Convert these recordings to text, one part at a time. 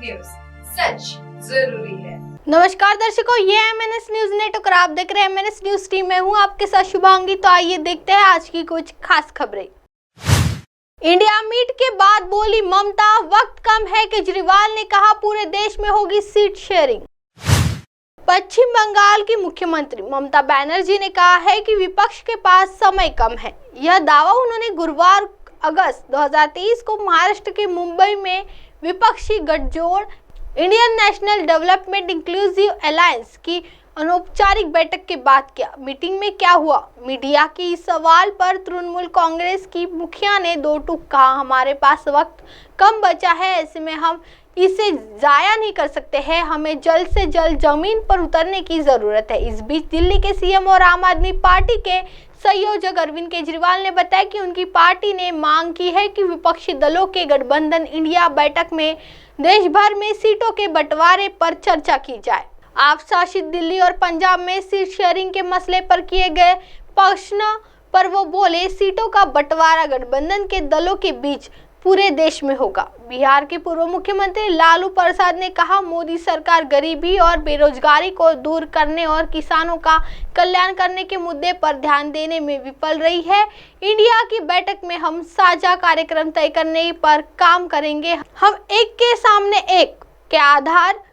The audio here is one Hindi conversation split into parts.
न्यूज, सच जरूरी है। नमस्कार दर्शकों, ये MNS न्यूज नेटवर्क और आप देख रहे हैं MNS न्यूज टीम में हूँ आपके साथ शुभांगी। तो आइए देखते हैं आज की कुछ खास खबरें। इंडिया मीट के बाद बोली ममता, वक्त कम है। केजरीवाल ने कहा पूरे देश में होगी सीट शेयरिंग। पश्चिम बंगाल की मुख्यमंत्री ममता बनर्जी ने कहा है कि विपक्ष के पास समय कम है। यह दावा उन्होंने गुरुवार अगस्त 2023 को महाराष्ट्र के मुंबई में विपक्षी गठजोड़ Indian national development inclusive alliance की अनौपचारिक बैठक के बाद किया। मीटिंग में क्या हुआ? मीडिया की इस सवाल पर तृणमूल कांग्रेस की मुखिया ने दो टूक कहा, हमारे पास वक्त कम बचा है, ऐसे में हम इसे जाया नहीं कर सकते हैं। हमें जल्द से जल्द जमीन पर उतरने की जरूरत है। इस बीच दिल्ली के सीएम और आम आदमी पार्टी के संयोजक अरविंद केजरीवाल ने बताया कि उनकी पार्टी ने मांग की है कि विपक्षी दलों के गठबंधन इंडिया बैठक में देश भर में सीटों के बंटवारे पर चर्चा की जाए। आप शासित दिल्ली और पंजाब में सीट शेयरिंग के मसले पर किए गए प्रश्न पर वो बोले, सीटों का बंटवारा गठबंधन के दलों के बीच पूरे देश में होगा। बिहार के पूर्व मुख्यमंत्री लालू प्रसाद ने कहा, मोदी सरकार गरीबी और बेरोजगारी को दूर करने और किसानों का कल्याण करने के मुद्दे पर ध्यान देने में विफल रही है। इंडिया की बैठक में हम साझा कार्यक्रम तय करने पर काम करेंगे। हम एक के सामने एक के आधार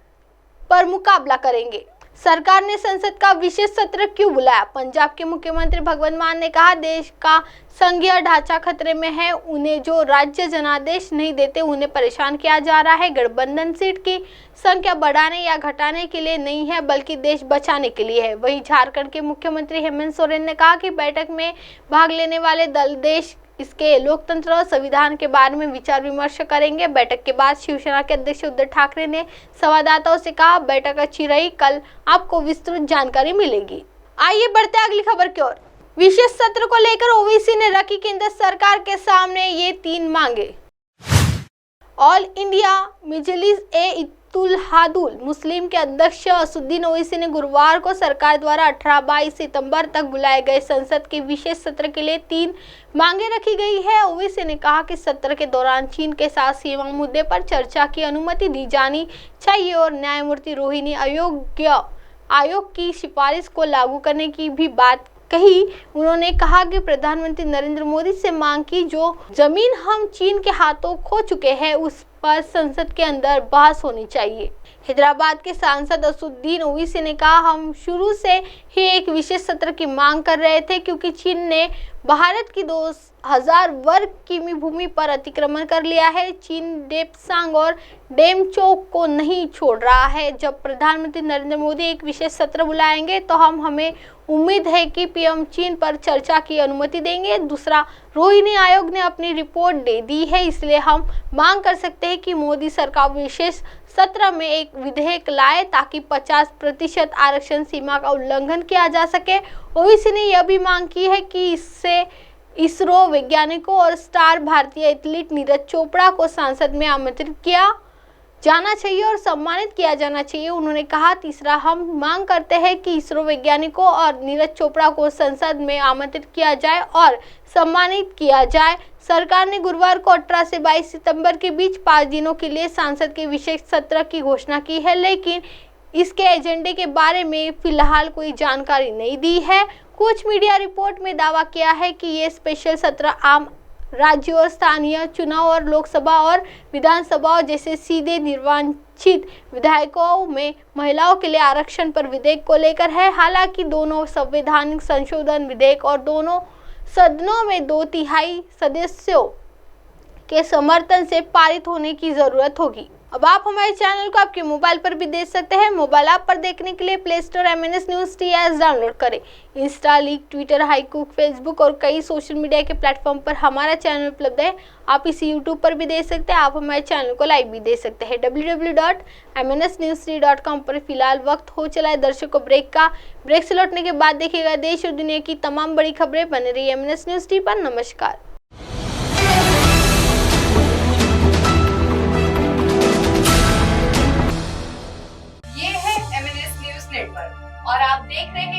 पर मुकाबला करेंगे। सरकार ने संसद का विशेष सत्र क्यों बुलाया? पंजाब के मुख्यमंत्री भगवंत मान ने कहा, देश का संघीय ढांचा खतरे में है। उन्हें जो राज्य जनादेश नहीं देते उन्हें परेशान किया जा रहा है। गठबंधन सीट की संख्या बढ़ाने या घटाने के लिए नहीं है, बल्कि देश बचाने के लिए है। वहीं झारखंड के मुख्यमंत्री हेमंत सोरेन ने कहा कि बैठक में भाग लेने वाले दल देश, इसके लोकतंत्र और संविधान के बारे में विचार विमर्श करेंगे। बैठक के बाद शिवसेना के अध्यक्ष उद्धव ठाकरे ने संवाददाताओं से कहा, बैठक अच्छी रही, कल आपको विस्तृत जानकारी मिलेगी। आइए बढ़ते हैं अगली खबर की ओर। विशेष सत्र को लेकर ओवैसी ने रखी केंद्र सरकार के सामने ये 3 मांगे। ऑल इंडिया मजलिस इत्तेहादुल मुस्लिम के अध्यक्ष असदुद्दीन ओवैसी ने गुरुवार को सरकार द्वारा 18-22 सितंबर तक बुलाए गए संसद के विशेष सत्र के लिए 3 मांगे रखी गई है। ओवैसी ने कहा कि सत्र के दौरान चीन के साथ सीमा मुद्दे पर चर्चा की अनुमति दी जानी चाहिए और न्यायमूर्ति रोहिणी आयोग की सिफारिश को लागू करने की भी बात कही। उन्होंने कहा कि प्रधानमंत्री नरेंद्र मोदी से मांग की, जो जमीन हम चीन के हाथों खो चुके हैं उस पर संसद के अंदर बहस होनी चाहिए। हैदराबाद के सांसद असदुद्दीन ओवैसी ने कहा, हम शुरू से ही एक विशेष सत्र की मांग कर रहे थे, क्योंकि चीन ने भारत की 2000 वर्ग किमी भूमि पर अतिक्रमण कर लिया है। चीन डेप्सांग और डेमचोक को नहीं छोड़ रहा है। जब प्रधानमंत्री नरेंद्र मोदी एक विशेष सत्र बुलाएंगे तो हमें उम्मीद है कि पीएम चीन पर चर्चा की अनुमति देंगे। दूसरा, रोहिणी आयोग ने अपनी रिपोर्ट दे दी है, इसलिए हम मांग कर सकते हैं कि मोदी सरकार विशेष सत्र में एक विधेयक लाए ताकि 50% आरक्षण सीमा का उल्लंघन किया जा सके। ओवैसी ने यह भी मांग की है कि इससे इसरो वैज्ञानिकों और स्टार भारतीय एथलीट नीरज चोपड़ा को संसद में आमंत्रित किया जाना चाहिए और सम्मानित किया जाना चाहिए। उन्होंने कहा, तीसरा, हम मांग करते हैं कि इसरो वैज्ञानिकों और नीरज चोपड़ा को संसद में आमंत्रित किया जाए और सम्मानित किया जाए। सरकार ने गुरुवार को 18 से 22 सितंबर के बीच 5 दिनों के लिए संसद के विशेष सत्र की घोषणा की है, लेकिन इसके एजेंडे के बारे में फिलहाल कोई जानकारी नहीं दी है। कुछ मीडिया रिपोर्ट में दावा किया है कि ये स्पेशल सत्र आम राज्यों और स्थानीय चुनाव और लोकसभा और विधानसभाओं जैसे सीधे निर्वाचित विधायकों में महिलाओं के लिए आरक्षण पर विधेयक को लेकर है। हालांकि दोनों संवैधानिक संशोधन विधेयक और दोनों सदनों में 2/3 सदस्यों के समर्थन से पारित होने की जरूरत होगी। अब आप हमारे चैनल को आपके मोबाइल पर भी देख सकते हैं। मोबाइल ऐप पर देखने के लिए play store MNS news TS download करें। इंस्टा, लीक, ट्विटर, हाईकुक, फेसबुक और कई सोशल मीडिया के प्लेटफॉर्म पर हमारा चैनल उपलब्ध है। आप इसे यूट्यूब पर भी देख सकते हैं। आप हमारे चैनल को लाइव भी देख सकते हैं www.mnsnews3.com पर। फिलहाल वक्त हो चला है दर्शकों ब्रेक का। ब्रेक से लौटने के बाद देखिएगा देश और दुनिया की तमाम बड़ी खबरें। बने रही MNS न्यूज टी पर। नमस्कार। और आप देख रहे हैं